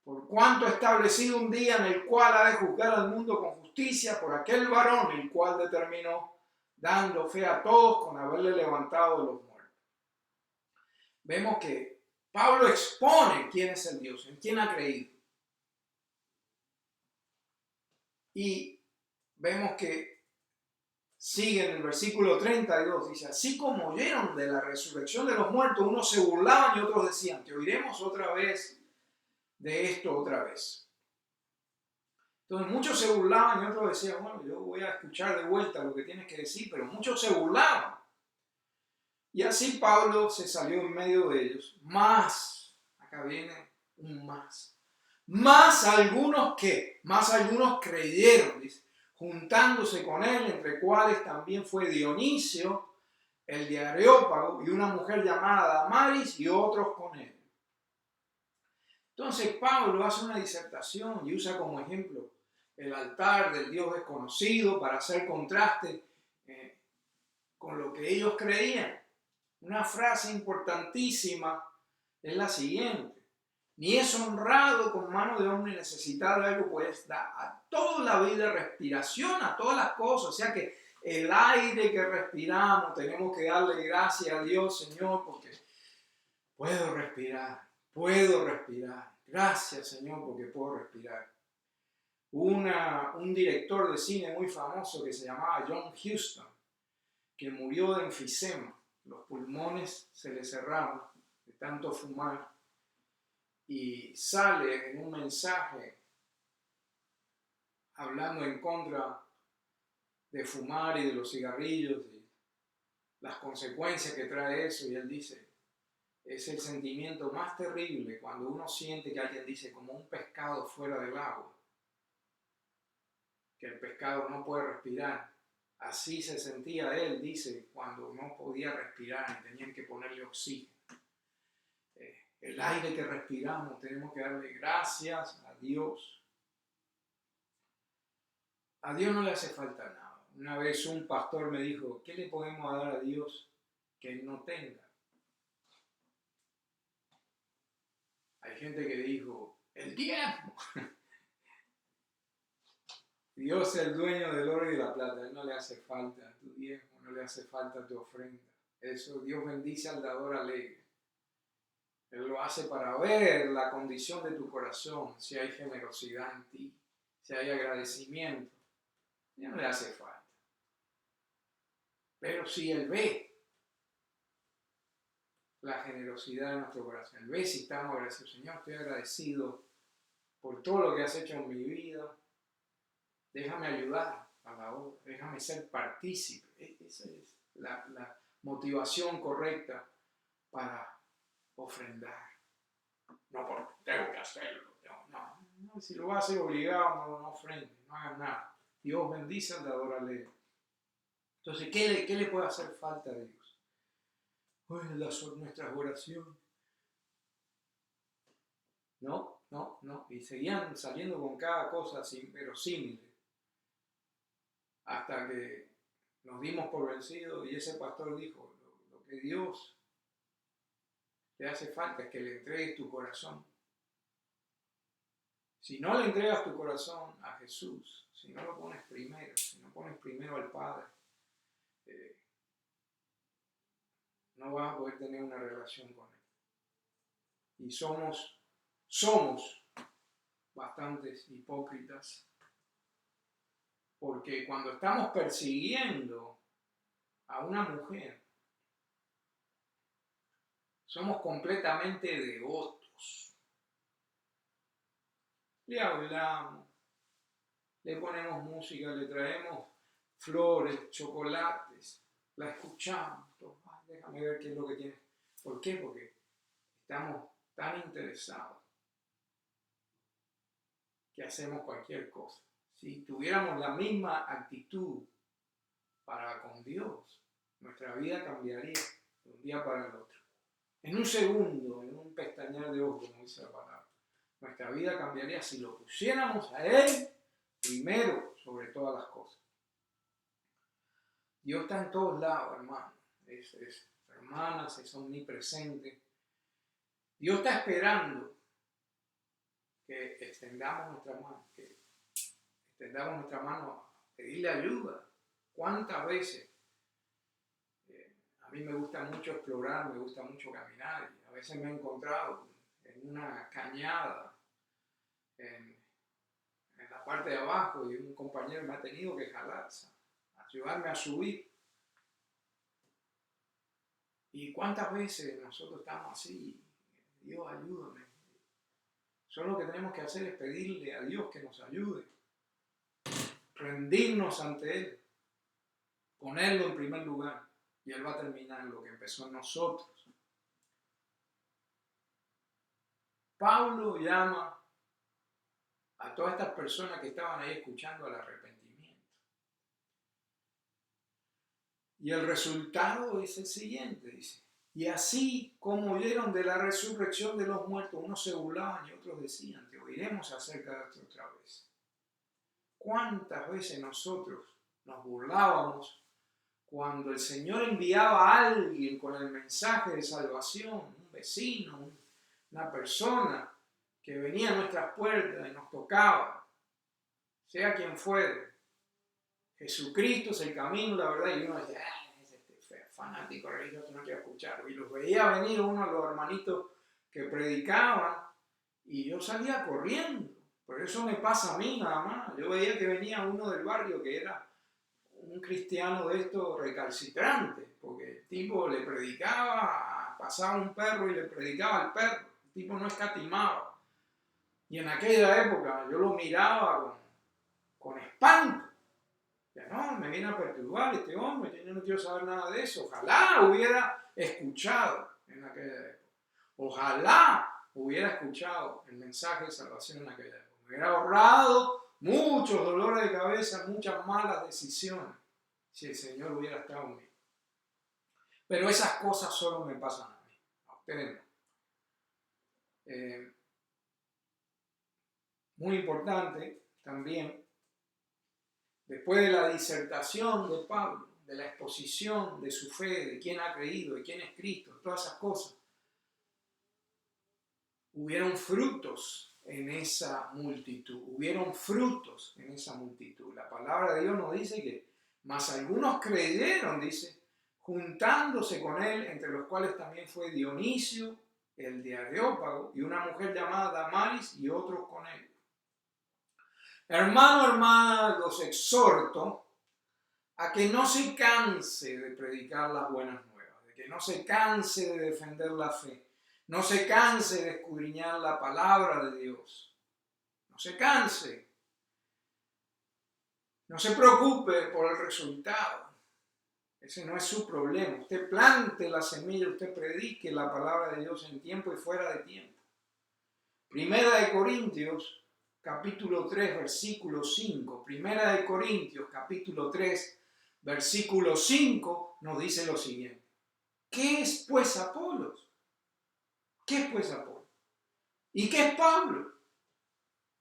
por cuanto ha establecido un día en el cual ha de juzgar al mundo con justicia por aquel varón el cual determinó, dando fe a todos con haberle levantado de los muertos. Vemos que Pablo expone quién es el Dios, en quién ha creído. Y vemos que sigue en el versículo 32, dice, así como oyeron de la resurrección de los muertos, unos se burlaban y otros decían, te oiremos otra vez de esto otra vez. Entonces muchos se burlaban y otros decían, bueno, yo voy a escuchar de vuelta lo que tienes que decir, pero muchos se burlaban. Y así Pablo se salió en medio de ellos. Más, acá viene un más. Más algunos que, más algunos creyeron, dice, juntándose con él, entre cuales también fue Dionisio, el de Areópago, y una mujer llamada Damaris, y otros con él. Entonces Pablo hace una disertación y usa como ejemplo el altar del Dios desconocido para hacer contraste con lo que ellos creían. Una frase importantísima es la siguiente: ni es honrado con mano de hombre necesitado de algo, pues da a toda la vida respiración, a todas las cosas. O sea que el aire que respiramos tenemos que darle gracias a Dios, Señor, porque puedo respirar. Gracias, Señor, porque puedo respirar. Un director de cine muy famoso que se llamaba John Huston, que murió de enfisema. Los pulmones se le cerraron de tanto fumar. Y sale en un mensaje hablando en contra de fumar y de los cigarrillos y las consecuencias que trae eso. Y él dice, es el sentimiento más terrible cuando uno siente que alguien dice como un pescado fuera del agua, que el pescado no puede respirar. Así se sentía él, dice, cuando no podía respirar y tenían que ponerle oxígeno. El aire que respiramos tenemos que darle gracias a Dios. A Dios no le hace falta nada. Una vez un pastor me dijo, ¿qué le podemos dar a Dios que Él no tenga? Hay gente que dijo, el diezmo. Dios es el dueño del oro y de la plata. A Él no le hace falta tu diezmo, no le hace falta tu ofrenda. Eso Dios bendice al dador alegre. Él lo hace para ver la condición de tu corazón, si hay generosidad en ti, si hay agradecimiento. Ya no le hace falta. Pero si Él ve la generosidad de nuestro corazón, Él ve si estamos agradecidos. Señor, estoy agradecido por todo lo que has hecho en mi vida. Déjame ayudar a la obra, déjame ser partícipe. Esa es la motivación correcta para ofrendar. No porque tengo que hacerlo. No, si lo vas a hacer obligado, no ofrendes, no hagas nada. Dios bendice al dador alegre. Entonces, ¿qué le puede hacer falta a Dios? Pues nuestras oraciones. No. Y seguían saliendo con cada cosa inverosímil. Hasta que nos dimos por vencidos y ese pastor dijo, lo que Dios te hace falta es que le entregues tu corazón. Si no le entregas tu corazón a Jesús, si no lo pones primero, si no pones primero al Padre, no vas a poder tener una relación con Él. Y somos bastantes hipócritas, porque cuando estamos persiguiendo a una mujer, somos completamente devotos. Le hablamos, le ponemos música, le traemos flores, chocolates, la escuchamos. Déjame ver qué es lo que tiene. ¿Por qué? Porque estamos tan interesados que hacemos cualquier cosa. Si tuviéramos la misma actitud para con Dios, nuestra vida cambiaría de un día para el otro. En un segundo, en un pestañear de ojos, como dice la palabra, nuestra vida cambiaría si lo pusiéramos a Él primero sobre todas las cosas. Dios está en todos lados, hermano. Hermanas, es omnipresente. Dios está esperando que extendamos nuestra mano a pedirle ayuda. ¿Cuántas veces? A mí me gusta mucho explorar, me gusta mucho caminar. Y a veces me he encontrado en una cañada, en la parte de abajo, y un compañero me ha tenido que jalar, ayudarme a subir. ¿Y cuántas veces nosotros estamos así? Dios, ayúdame. Solo lo que tenemos que hacer es pedirle a Dios que nos ayude, rendirnos ante Él, ponerlo en primer lugar, y Él va a terminar lo que empezó en nosotros. Pablo llama a todas estas personas que estaban ahí escuchando al arrepentimiento. Y el resultado es el siguiente, dice. Y así como oyeron de la resurrección de los muertos, unos se burlaban y otros decían, te oiremos acerca de esto otra vez. ¿Cuántas veces nosotros nos burlábamos cuando el Señor enviaba a alguien con el mensaje de salvación, un vecino, una persona que venía a nuestras puertas y nos tocaba, sea quien fuere? Jesucristo es el camino, la verdad, y uno decía, fanático religioso, no quiero escucharlo. Y los veía venir uno de los hermanitos que predicaban y yo salía corriendo. Pero eso me pasa a mí nada más. Yo veía que venía uno del barrio que era un cristiano de estos recalcitrante, porque el tipo le predicaba, pasaba un perro y le predicaba al perro. El tipo no escatimaba. Y en aquella época yo lo miraba con espanto. Ya no, me viene a perturbar este hombre, yo no quiero saber nada de eso. Ojalá hubiera escuchado en aquella época. Ojalá hubiera escuchado el mensaje de salvación en aquella época. Me hubiera ahorrado muchos dolores de cabeza, muchas malas decisiones, si el Señor hubiera estado en mí. Pero esas cosas solo me pasan a mí, a ustedes no. Muy importante también después de la disertación de Pablo, de la exposición de su fe, de quién ha creído, de quién es Cristo, todas esas cosas, hubieron frutos en esa multitud, hubieron frutos en esa multitud. La palabra de Dios nos dice que, mas algunos creyeron, dice, juntándose con él, entre los cuales también fue Dionisio, el de Areópago, y una mujer llamada Damaris, y otros con él. Hermano, hermana, los exhorto a que no se canse de predicar las buenas nuevas, de que no se canse de defender la fe, no se canse de escudriñar la palabra de Dios, no se canse, no se preocupe por el resultado, ese no es su problema. Usted plante la semilla, usted predique la palabra de Dios en tiempo y fuera de tiempo. Primera de Corintios, capítulo 3, versículo 5. Primera de Corintios, capítulo 3, versículo 5, nos dice lo siguiente. ¿Qué es pues Apolos? ¿Qué es pues Apolos? ¿Y qué es Pablo?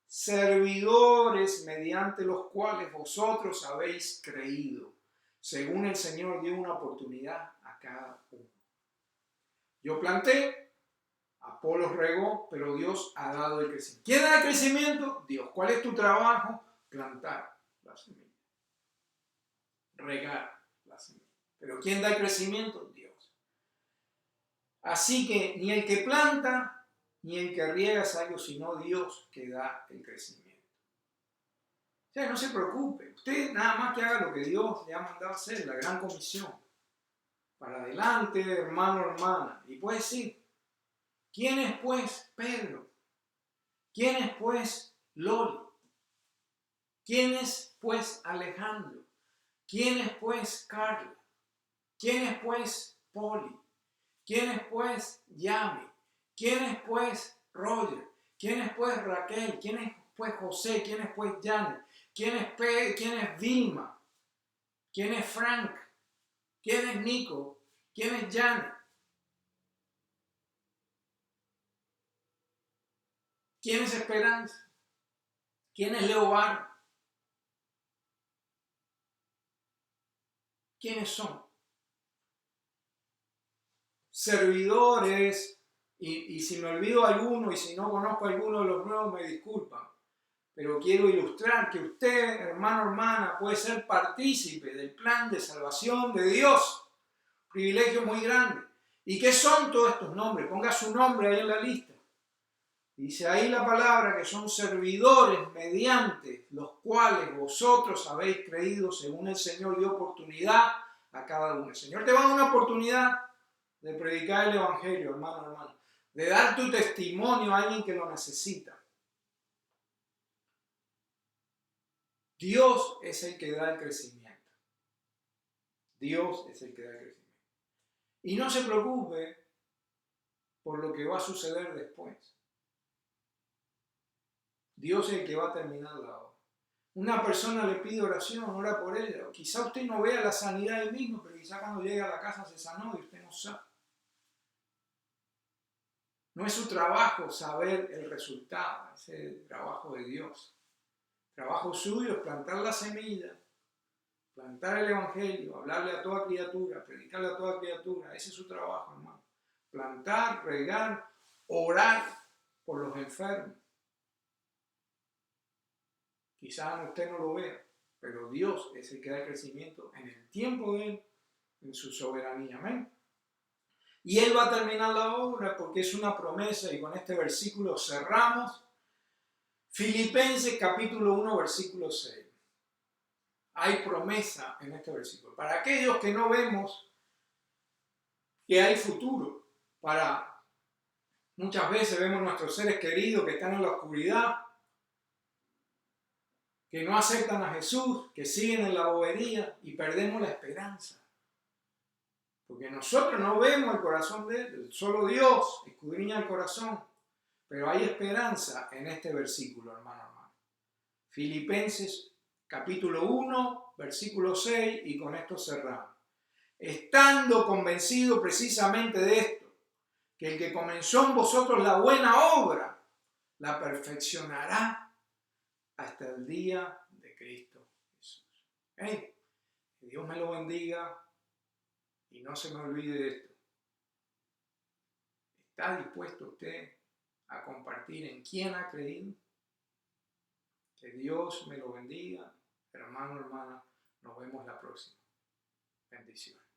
Servidores mediante los cuales vosotros habéis creído, según el Señor dio una oportunidad a cada uno. Yo planté, Apolos regó, pero Dios ha dado el crecimiento. ¿Quién da el crecimiento? Dios. ¿Cuál es tu trabajo? Plantar la semilla. Regar la semilla. Pero ¿quién da el crecimiento? Dios. Así que ni el que planta ni el que riega es algo, sino Dios que da el crecimiento. O sea, no se preocupe. Usted nada más que haga lo que Dios le ha mandado hacer, la gran comisión. Para adelante, hermano, hermana. Y puede decir, ¿quién es pues Pedro? ¿Quién es pues Loli? ¿Quién es pues Alejandro? ¿Quién es pues Carla? ¿Quién es pues Poli? ¿Quién es pues Yami? ¿Quién es pues Roger? ¿Quién es pues Raquel? ¿Quién es pues José? ¿Quién es pues Janet? ¿Quién es Vilma? ¿Quién es Frank? ¿Quién es Nico? ¿Quién es Janet? ¿Quién es Esperanza? ¿Quién es Leobar? ¿Quiénes son? Servidores, y si me olvido alguno y si no conozco alguno de los nuevos me disculpan, pero quiero ilustrar que usted, hermano, hermana, puede ser partícipe del plan de salvación de Dios, privilegio muy grande. ¿Y qué son todos estos nombres? Ponga su nombre ahí en la lista. Dice ahí la palabra que son servidores mediante los cuales vosotros habéis creído, según el Señor dio oportunidad a cada uno. El Señor te va a dar una oportunidad de predicar el Evangelio, hermano, hermano, de dar tu testimonio a alguien que lo necesita. Dios es el que da el crecimiento. Dios es el que da el crecimiento. Y no se preocupe por lo que va a suceder después. Dios es el que va a terminar la obra. Una persona le pide oración, ora por ella. O quizá usted no vea la sanidad ahí mismo, pero quizá cuando llegue a la casa se sanó y usted no sabe. No es su trabajo saber el resultado, es el trabajo de Dios. El trabajo suyo es plantar la semilla, plantar el Evangelio, hablarle a toda criatura, predicarle a toda criatura. Ese es su trabajo, hermano. Plantar, regar, orar por los enfermos. Quizás usted no lo vea, pero Dios es el que da el crecimiento en el tiempo de Él, en su soberanía. Amén. Y Él va a terminar la obra porque es una promesa, y con este versículo cerramos. Filipenses capítulo 1, versículo 6. Hay promesa en este versículo. Para aquellos que no vemos que hay futuro, para muchas veces vemos nuestros seres queridos que están en la oscuridad, que no aceptan a Jesús, que siguen en la bobería y perdemos la esperanza. Porque nosotros no vemos el corazón de Él, solo Dios escudriña el corazón. Pero hay esperanza en este versículo, hermano. Filipenses capítulo 1, versículo 6, y con esto cerramos. Estando convencido precisamente de esto, que el que comenzó en vosotros la buena obra, la perfeccionará hasta el día de Cristo Jesús. Hey, que Dios me lo bendiga y no se me olvide de esto. ¿Está dispuesto usted a compartir en quién ha creído? Que Dios me lo bendiga. Hermano, hermana, nos vemos la próxima. Bendiciones.